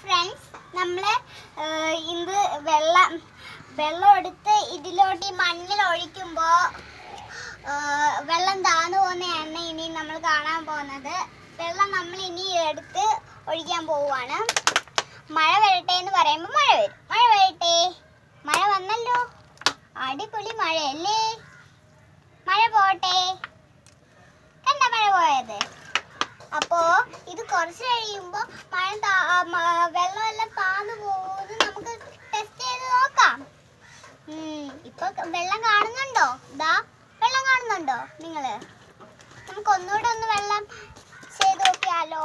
Friends, നമ്മൾ ഇന്ന് വെള്ളം എടുത്ത് ഇതിലോട്ട് ഈ മണ്ണിൽ ഒഴിക്കുമ്പോൾ വെള്ളം താന്നു പോകുന്നതാണ് ഇനി നമ്മൾ കാണാൻ പോകുന്നത്. വെള്ളം നമ്മൾ ഇനി എടുത്ത് ഒഴിക്കാൻ പോവുകയാണ്. മഴ വരട്ടെ എന്ന് പറയുമ്പോൾ മഴ വരും. മഴ വരട്ടെ. മഴ വന്നല്ലോ. അടിപൊളി മഴയല്ലേ. മഴ പോട്ടെ. കണ്ട മഴ പോയത്. അപ്പോൾ ഇത് കുറച്ച് കഴിയുമ്പോൾ വെള്ളമെല്ലാം താന്നു പോകുന്നത് നമുക്ക് ടെസ്റ്റ് ചെയ്ത് നോക്കാം. ഇപ്പൊ വെള്ളം കാണുന്നുണ്ടോ? ഇതാ വെള്ളം കാണുന്നുണ്ടോ നിങ്ങള്? നമുക്ക് ഒന്നുകൂടെ ഒന്ന് വെള്ളം ചെയ്ത് നോക്കിയാലോ?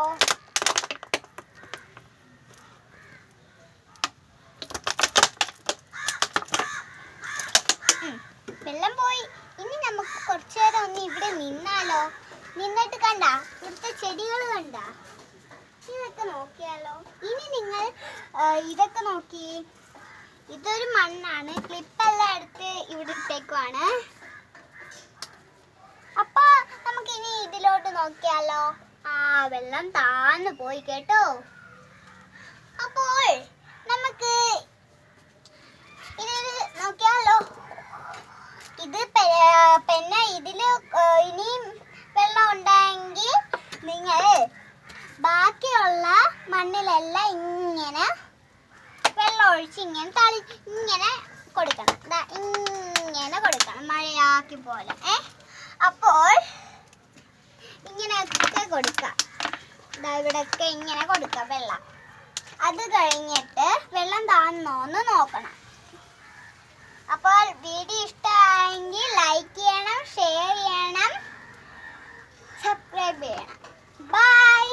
വെള്ളം പോയി. ഇനി നമുക്ക് കുറച്ചു നേരം ഒന്ന് ഇവിടെ നിന്നാലോ? നിന്നിട്ട് കണ്ട ഇവിടുത്തെ ചെടികൾ കണ്ട, ഇതൊക്കെ നോക്കിയാലോ? ഇനി നിങ്ങൾ ഇതൊക്കെ നോക്കി. ഇതൊരു മണ്ണാണ്. ക്ലിപ്പെല്ലാം എടുത്ത് ഇവിടെ ഇട്ടേക്കുവാണ്. അപ്പൊ നമുക്ക് ഇനി ഇതിലോട്ട് നോക്കിയാലോ? വെള്ളം താന്നു പോയി കേട്ടോ. അപ്പോൾ നമുക്ക് ഇത് നോക്കിയാലോ? ഇത് പിന്നെ ഇതില് ഇനിയും വെള്ളം ഉണ്ടായെങ്കിൽ നിങ്ങൾ ബാക്കിയുള്ള മണ്ണിലെല്ലാം ഇങ്ങനെ വെള്ളം ഒഴിച്ച് ഇങ്ങനെ കൊടുക്കണം. ഇങ്ങനെ കൊടുക്കണം, മഴയാക്കി പോലെ. അപ്പോൾ ഇങ്ങനെയൊക്കെ കൊടുക്കാം. ഇവിടെയൊക്കെ ഇങ്ങനെ കൊടുക്കാം വെള്ളം. അത് കഴിഞ്ഞിട്ട് വെള്ളം താന്നോന്ന് നോക്കണം. അപ്പോൾ വീഡിയോ ഇഷ്ടമായെങ്കിൽ ലൈക്ക് ചെയ്യണം, ഷെയർ ചെയ്യണം, സബ്സ്ക്രൈബ് ചെയ്യണം. ബൈ.